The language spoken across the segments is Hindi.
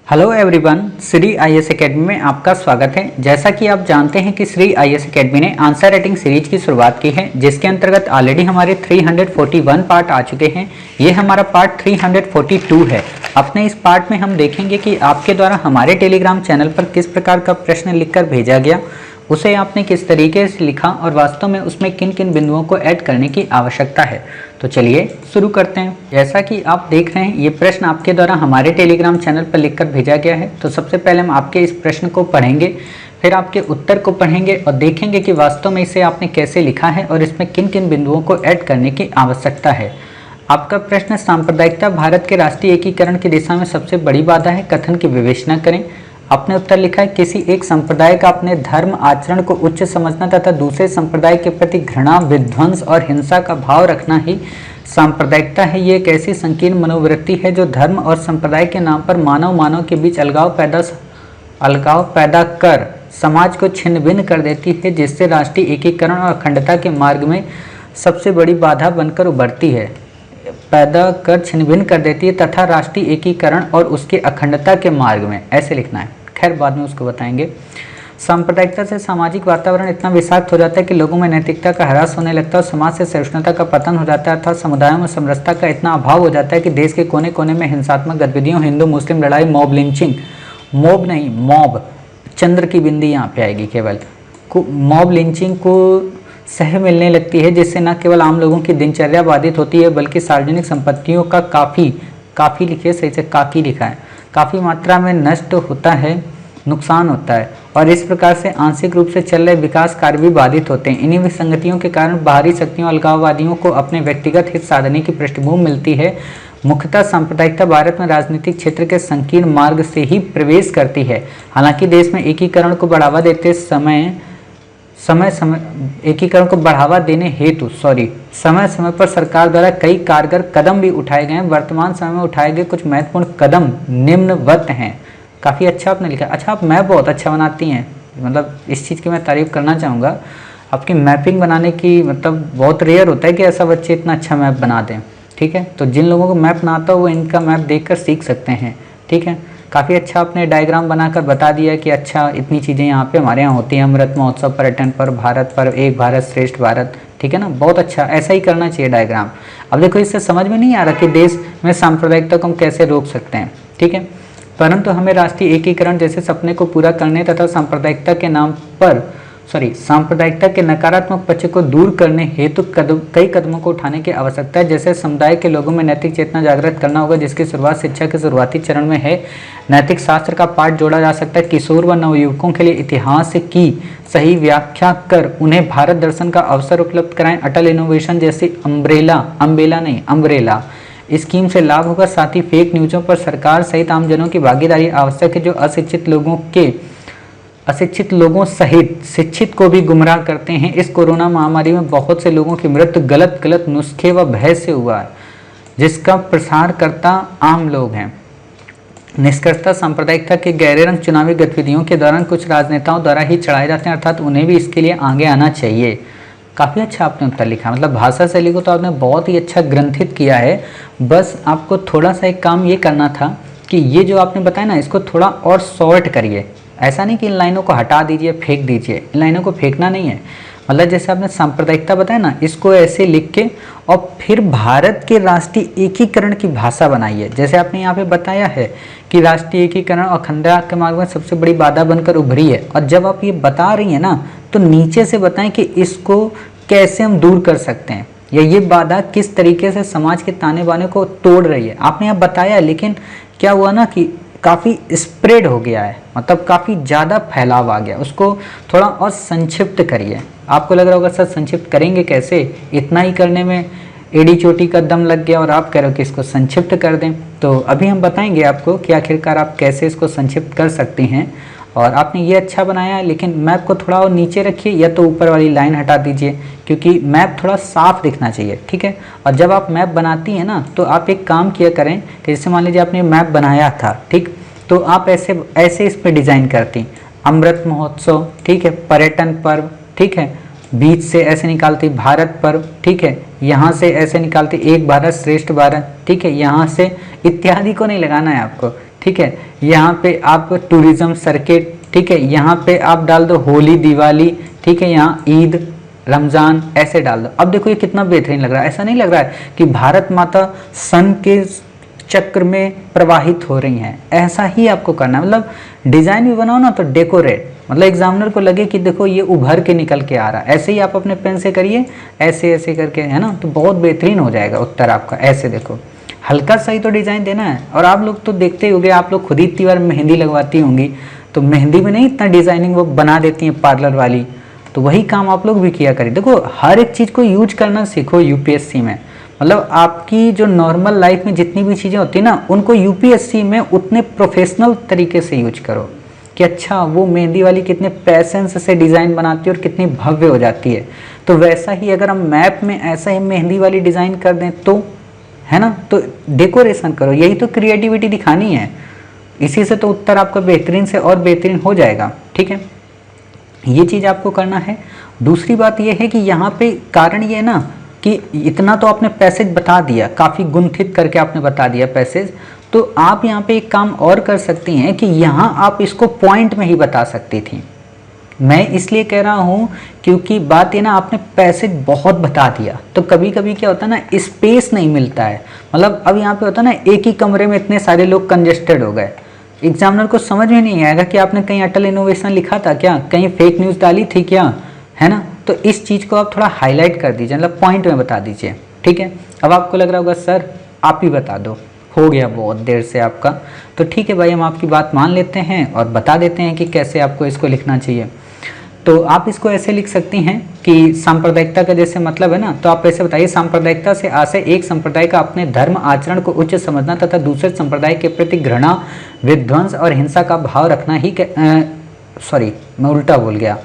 Hello everyone, Shri IAS academy में आपका स्वागत है। जैसा कि आप जानते हैं कि श्री आईएएस एकेडमी ने आंसर राइटिंग सीरीज की शुरुआत की है, जिसके अंतर्गत ऑलरेडी हमारे 341 पार्ट आ चुके हैं। ये हमारा पार्ट 342 है। अपने इस पार्ट में हम देखेंगे कि आपके द्वारा हमारे टेलीग्राम चैनल पर किस प्रकार का प्रश्न लिखकर भेजा गया, उसे आपने किस तरीके से लिखा और वास्तव में उसमें किन किन बिंदुओं को ऐड करने की आवश्यकता है। तो चलिए शुरू करते हैं। जैसा कि आप देख रहे हैं, ये प्रश्न आपके द्वारा हमारे टेलीग्राम चैनल पर लिखकर भेजा गया है। तो सबसे पहले हम आपके इस प्रश्न को पढ़ेंगे, फिर आपके उत्तर को पढ़ेंगे और देखेंगे कि वास्तव में इसे आपने कैसे लिखा है और इसमें किन किन बिंदुओं को ऐड करने की आवश्यकता है। आपका प्रश्न, सांप्रदायिकता भारत के राष्ट्रीय एकीकरण की दिशा में सबसे बड़ी बाधा है, कथन की विवेचना करें। आपने उत्तर लिखा है, किसी एक संप्रदाय का अपने धर्म आचरण को उच्च समझना तथा दूसरे संप्रदाय के प्रति घृणा, विध्वंस और हिंसा का भाव रखना ही सांप्रदायिकता है। ये एक ऐसी संकीर्ण मनोवृत्ति है जो धर्म और संप्रदाय के नाम पर मानव के बीच अलगाव पैदा कर समाज को छिन्न भिन्न कर देती है, जिससे राष्ट्रीय एकीकरण और अखंडता के मार्ग में सबसे बड़ी बाधा बनकर उभरती है, पैदा कर छिन्न भिन्न कर देती है तथा राष्ट्रीय एकीकरण और उसके अखंडता के मार्ग में, ऐसे लिखना है। खैर बाद में उसको बताएंगे। सांप्रदायिकता से सामाजिक वातावरण इतना विषाक्त हो जाता है कि लोगों में नैतिकता का ह्रास होने लगता है और समाज से सहिष्णुता का पतन हो जाता है, अर्थात समुदायों में समरसता का इतना अभाव हो जाता है कि देश के कोने कोने में हिंसात्मक गतिविधियों, हिंदू मुस्लिम लड़ाई, मॉब लिंचिंग, मॉब नहीं मॉब, चंद्र की बिंदी यहाँ पे आएगी केवल, मॉब लिंचिंग को सह मिलने लगती है, जिससे न केवल आम लोगों की दिनचर्या बाधित होती है बल्कि सार्वजनिक संपत्तियों का काफ़ी लिखिए, सही से काफ़ी लिखा है, काफ़ी मात्रा में नष्ट होता है, नुकसान होता है और इस प्रकार से आंशिक रूप से चल रहे विकास कार्य भी बाधित होते हैं। इन्हीं विसंगतियों के कारण बाहरी शक्तियों, अलगाववादियों को अपने व्यक्तिगत हित साधने की पृष्ठभूमि मिलती है। मुख्यतः सांप्रदायिकता भारत में राजनीतिक क्षेत्र के संकीर्ण मार्ग से ही प्रवेश करती है। हालांकि देश में एकीकरण को बढ़ावा देते समय एकीकरण को बढ़ावा देने हेतु समय समय पर सरकार द्वारा कई कारगर कदम भी उठाए गए हैं। वर्तमान समय में उठाए गए कुछ महत्वपूर्ण कदम निम्नवत हैं। काफ़ी अच्छा आपने लिखा। अच्छा, आप मैप बहुत अच्छा बनाती हैं, मतलब इस चीज़ की मैं तारीफ़ करना चाहूँगा। आपकी मैपिंग बनाने की मतलब बहुत रेयर होता है कि ऐसा बच्चे इतना अच्छा मैप बना दें। ठीक है, तो जिन लोगों को मैप ना आता हो वो इनका मैप देखकर सीख सकते हैं। ठीक है, काफ़ी अच्छा आपने डायग्राम बनाकर बता दिया कि अच्छा इतनी चीज़ें यहाँ पे हमारे यहाँ होती हैं, अमृत महोत्सव, पर्यटन पर, भारत पर, एक भारत श्रेष्ठ भारत। ठीक है ना, बहुत अच्छा, ऐसा ही करना चाहिए डायग्राम। अब देखो, इससे समझ में नहीं आ रहा कि देश में सांप्रदायिकता को हम कैसे रोक सकते हैं। ठीक है, परंतु हमें राष्ट्रीय एकीकरण जैसे सपने को पूरा करने तथा सांप्रदायिकता के नकारात्मक पक्ष को दूर करने हेतु कई कदमों को उठाने की आवश्यकता है। जैसे समुदाय के लोगों में नैतिक चेतना जागृत करना होगा, जिसकी शुरुआत शिक्षा के शुरुआती चरण में है। नैतिक शास्त्र का पाठ जोड़ा जा सकता है। किशोर व नवयुवकों के लिए इतिहास की सही व्याख्या कर उन्हें भारत दर्शन का अवसर उपलब्ध कराएं। अटल इनोवेशन जैसी अम्ब्रेला स्कीम से लाभ होगा। साथ ही फेक न्यूज़ों पर सरकार सहित आमजनों की भागीदारी आवश्यक है, जो अशिक्षित लोगों सहित शिक्षित को भी गुमराह करते हैं। इस कोरोना महामारी में बहुत से लोगों की मृत्यु गलत नुस्खे व भय से हुआ है, जिसका प्रसार करता आम लोग हैं। निष्कर्षतः सांप्रदायिकता के गहरे रंग चुनावी गतिविधियों के दौरान कुछ राजनेताओं द्वारा ही चढ़ाए जाते हैं, अर्थात उन्हें भी इसके लिए आगे आना चाहिए। काफ़ी अच्छा आपने उत्तर लिखा, मतलब भाषा शैली को तो आपने बहुत ही अच्छा ग्रंथित किया है। बस आपको थोड़ा सा एक काम ये करना था कि ये जो आपने बताया ना, इसको थोड़ा और शॉर्ट करिए। ऐसा नहीं कि इन लाइनों को हटा दीजिए, फेंक दीजिए, इन लाइनों को फेंकना नहीं है। मतलब जैसे आपने सांप्रदायिकता बताया ना, इसको ऐसे लिख के और फिर भारत के राष्ट्रीय एकीकरण की भाषा बनाइए। जैसे आपने यहाँ पे बताया है कि राष्ट्रीय एकीकरण और अखंडता के मार्ग में सबसे बड़ी बाधा बनकर उभरी है, और जब आप ये बता रही हैं ना, तो नीचे से बताएं कि इसको कैसे हम दूर कर सकते हैं, या ये बाधा किस तरीके से समाज के ताने बाने को तोड़ रही है। आपने यहाँ बताया, लेकिन क्या हुआ ना कि काफ़ी स्प्रेड हो गया है, मतलब काफ़ी ज़्यादा फैलाव आ गया। उसको थोड़ा और संक्षिप्त करिए। आपको लग रहा होगा सर संक्षिप्त करेंगे कैसे, इतना ही करने में एड़ी चोटी का दम लग गया और आप कह रहे हो कि इसको संक्षिप्त कर दें। तो अभी हम बताएंगे आपको कि आखिरकार आप कैसे इसको संक्षिप्त कर सकती हैं। और आपने ये अच्छा बनाया है, लेकिन मैप को थोड़ा और नीचे रखिए या तो ऊपर वाली लाइन हटा दीजिए, क्योंकि मैप थोड़ा साफ दिखना चाहिए। ठीक है, और जब आप मैप बनाती हैं ना, तो आप एक काम किया करें कि जैसे मान लीजिए आपने मैप बनाया था, ठीक, तो आप ऐसे इस पर डिज़ाइन करती, अमृत महोत्सव, ठीक है, पर्यटन पर्व, ठीक है, बीच से ऐसे निकालती भारत पर्व, ठीक है, यहाँ से ऐसे निकालती एक भारत श्रेष्ठ भारत, ठीक है, यहाँ से इत्यादि को नहीं लगाना है आपको। ठीक है, यहाँ पे आप टूरिज्म सर्किट, ठीक है, यहाँ पे आप डाल दो होली दिवाली, ठीक है, यहाँ ईद रमजान ऐसे डाल दो। अब देखो ये कितना बेहतरीन लग रहा है। ऐसा नहीं लग रहा है कि भारत माता सन के चक्र में प्रवाहित हो रही हैं। ऐसा ही आपको करना है, मतलब डिजाइन भी बनाओ ना तो डेकोरेट, मतलब एग्जामिनर को लगे कि देखो ये उभर के निकल के आ रहा है। ऐसे ही आप अपने पेन से करिए, ऐसे ऐसे करके, है ना, तो बहुत बेहतरीन हो जाएगा उत्तर आपका। ऐसे देखो हल्का सा ही तो डिजाइन देना है। और आप लोग तो देखते ही होंगे, आप लोग खुद ही इतनी बार मेहंदी लगवाती होंगी, तो मेहंदी में नहीं इतना डिजाइनिंग वो बना देती हैं पार्लर वाली, तो वही काम आप लोग भी किया करिए। देखो हर एक चीज़ को यूज करना सीखो यूपीएससी में, मतलब आपकी जो नॉर्मल लाइफ में जितनी भी चीज़ें होती है ना, उनको यूपीएससी में उतने प्रोफेशनल तरीके से यूज करो कि अच्छा वो मेहंदी वाली कितने पैसेंस से डिज़ाइन बनाती है और कितनी भव्य हो जाती है। तो वैसा ही अगर हम मैप में ऐसा ही मेहंदी वाली डिज़ाइन कर दें तो, है ना, तो डेकोरेशन करो, यही तो क्रिएटिविटी दिखानी है। इसी से तो उत्तर आपका बेहतरीन से और बेहतरीन हो जाएगा। ठीक है, ये चीज़ आपको करना है। दूसरी बात ये है कि यहाँ पे कारण ये है ना कि इतना तो आपने पैसेज बता दिया, काफ़ी गुंथित करके आपने बता दिया पैसेज, तो आप यहाँ पे एक काम और कर सकती हैं कि यहाँ आप इसको पॉइंट में ही बता सकती थी। मैं इसलिए कह रहा हूँ क्योंकि बात ये ना, आपने पैसेज बहुत बता दिया, तो कभी कभी क्या होता है ना, स्पेस नहीं मिलता है। मतलब अब यहाँ पे होता है ना, एक ही कमरे में इतने सारे लोग कंजेस्टेड हो गए, एग्जामिनर को समझ में नहीं आएगा कि आपने कहीं अटल इनोवेशन लिखा था क्या, कहीं फेक न्यूज़ डाली थी क्या, है ना। तो इस चीज़ को आप थोड़ा हाईलाइट कर दीजिए, मतलब पॉइंट में बता दीजिए। ठीक है, अब आपको लग रहा होगा सर आप ही बता दो, हो गया बहुत देर से आपका, तो ठीक है भाई, हम आपकी बात मान लेते हैं और बता देते हैं कि कैसे आपको इसको लिखना चाहिए। तो आप इसको ऐसे लिख सकती हैं कि सांप्रदायिकता का जैसे मतलब है ना, तो आप ऐसे बताइए, सांप्रदायिकता से आशय एक संप्रदाय का अपने धर्म आचरण को उच्च समझना तथा दूसरे संप्रदाय के प्रति घृणा, विध्वंस और हिंसा का भाव रखना ही सॉरी मैं उल्टा बोल गया।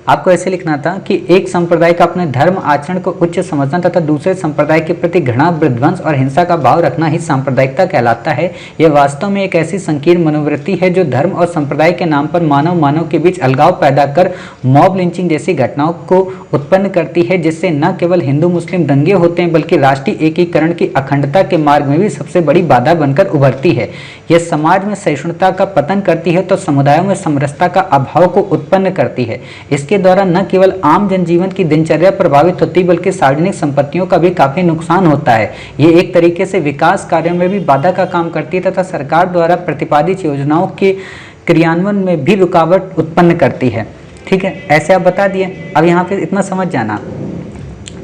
आपको ऐसे लिखना था कि एक संप्रदाय का अपने धर्म आचरण को उच्च समझना तथा दूसरे संप्रदाय के प्रति घृणा, विध्वंस और हिंसा का भाव रखना ही सांप्रदायिकता कहलाता है। यह वास्तव में एक ऐसी संकीर्ण मनोवृत्ति है जो धर्म और संप्रदाय के नाम पर मानव के बीच अलगाव पैदा कर मॉब लिंचिंग जैसी घटनाओं को उत्पन्न करती है, जिससे न केवल हिंदू मुस्लिम दंगे होते हैं बल्कि राष्ट्रीय एकीकरण की अखंडता के मार्ग में भी सबसे बड़ी बाधा बनकर उभरती है। यह समाज में सहिष्णुता का पतन करती है तो समुदायों में समरसता का अभाव को उत्पन्न करती है। इसके द्वारा न केवल आम जनजीवन की दिनचर्या प्रभावित होती बल्कि सार्वजनिक संपत्तियों का भी काफी नुकसान होता है। ये एक तरीके से विकास कार्यों में भी बाधा का काम करती है तथा सरकार द्वारा प्रतिपादित योजनाओं के क्रियान्वयन में भी रुकावट उत्पन्न करती है। ठीक है, ऐसे आप बता दिए। अब यहाँ पे इतना समझ जाना,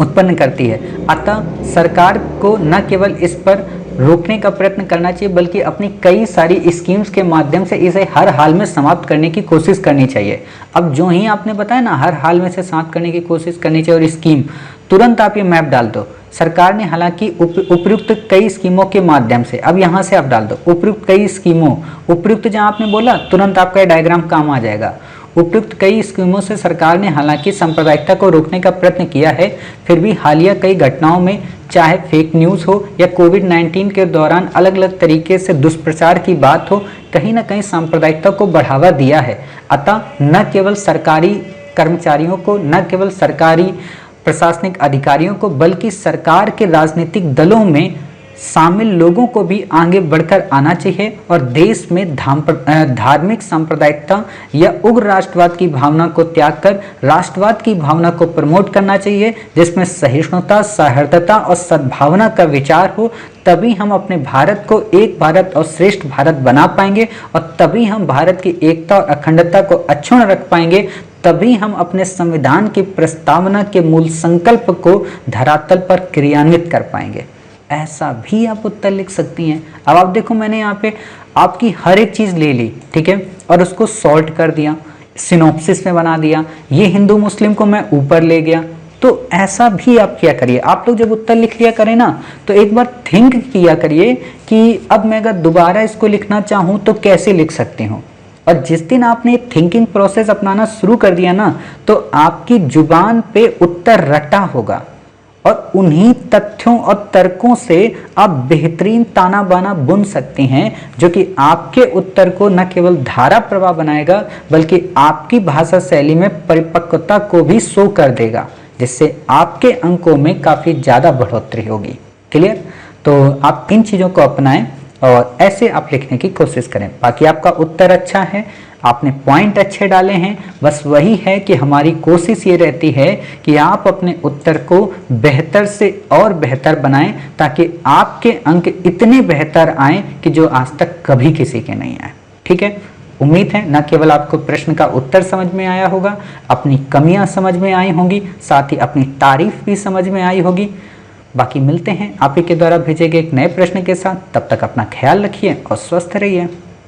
उत्पन्न करती है। अतः सरकार को न केवल इस पर रोकने का प्रयत्न करना चाहिए बल्कि अपनी कई सारी स्कीम्स के माध्यम से इसे हर हाल में समाप्त करने की कोशिश करनी चाहिए। अब जो ही आपने बताया ना, हर हाल में से समाप्त करने की कोशिश करनी चाहिए, और स्कीम तुरंत आप ये मैप डाल दो। सरकार ने हालांकि उपयुक्त कई स्कीमों के माध्यम से, अब यहाँ से आप डाल दो उपयुक्त कई स्कीमों, उपयुक्त जहाँ आपने बोला तुरंत आपका डायग्राम काम आ जाएगा। उपयुक्त कई स्कीमों से सरकार ने हालांकि सांप्रदायिकता को रोकने का प्रयत्न किया है, फिर भी हालिया कई घटनाओं में, चाहे फेक न्यूज़ हो या कोविड-19 के दौरान अलग अलग तरीके से दुष्प्रचार की बात हो, कहीं ना कहीं सांप्रदायिकता को बढ़ावा दिया है। अतः न केवल सरकारी कर्मचारियों को, न केवल सरकारी प्रशासनिक अधिकारियों को, बल्कि सरकार के राजनीतिक दलों में शामिल लोगों को भी आगे बढ़कर आना चाहिए और देश में धार्मिक सांप्रदायिकता या उग्र राष्ट्रवाद की भावना को त्याग कर राष्ट्रवाद की भावना को प्रमोट करना चाहिए, जिसमें सहिष्णुता, सौहार्दता और सद्भावना का विचार हो। तभी हम अपने भारत को एक भारत और श्रेष्ठ भारत बना पाएंगे और तभी हम भारत की एकता और अखंडता को अक्षुण्ण रख पाएंगे। तभी हम अपने संविधान की प्रस्तावना के मूल संकल्प को धरातल पर क्रियान्वित कर पाएंगे। ऐसा भी आप उत्तर लिख सकती हैं। अब आप देखो, मैंने यहाँ पे आपकी हर एक चीज़ ले ली, ठीक है, और उसको सॉर्ट कर दिया, सिनॉप्सिस में बना दिया। ये हिंदू मुस्लिम को मैं ऊपर ले गया। तो ऐसा भी आप क्या करिए, आप लोग जब उत्तर लिख लिया करें ना, तो एक बार थिंक किया करिए कि अब मैं अगर दोबारा इसको लिखना चाहूँ तो कैसे लिख सकती हूँ। और जिस दिन आपने थिंकिंग प्रोसेस अपनाना शुरू कर दिया ना, तो आपकी जुबान पे उत्तर रटा होगा और उन्हीं तथ्यों और तर्कों से आप बेहतरीन ताना बाना बुन सकते हैं, जो कि आपके उत्तर को न केवल धारा प्रवाह बनाएगा बल्कि आपकी भाषा शैली में परिपक्वता को भी शो कर देगा, जिससे आपके अंकों में काफ़ी ज़्यादा बढ़ोतरी होगी। क्लियर? तो आप इन चीज़ों को अपनाएं और ऐसे आप लिखने की कोशिश करें। बाकी आपका उत्तर अच्छा है, आपने पॉइंट अच्छे डाले हैं, बस वही है कि हमारी कोशिश ये रहती है कि आप अपने उत्तर को बेहतर से और बेहतर बनाएं ताकि आपके अंक इतने बेहतर आएं कि जो आज तक कभी किसी के नहीं आए। ठीक है, उम्मीद है न केवल आपको प्रश्न का उत्तर समझ में आया होगा, अपनी कमियां समझ में आई होंगी, साथ ही अपनी तारीफ भी समझ में आई होगी। बाकी मिलते हैं आप ही के द्वारा भेजे गए एक नए प्रश्न के साथ। तब तक अपना ख्याल रखिए और स्वस्थ रहिए।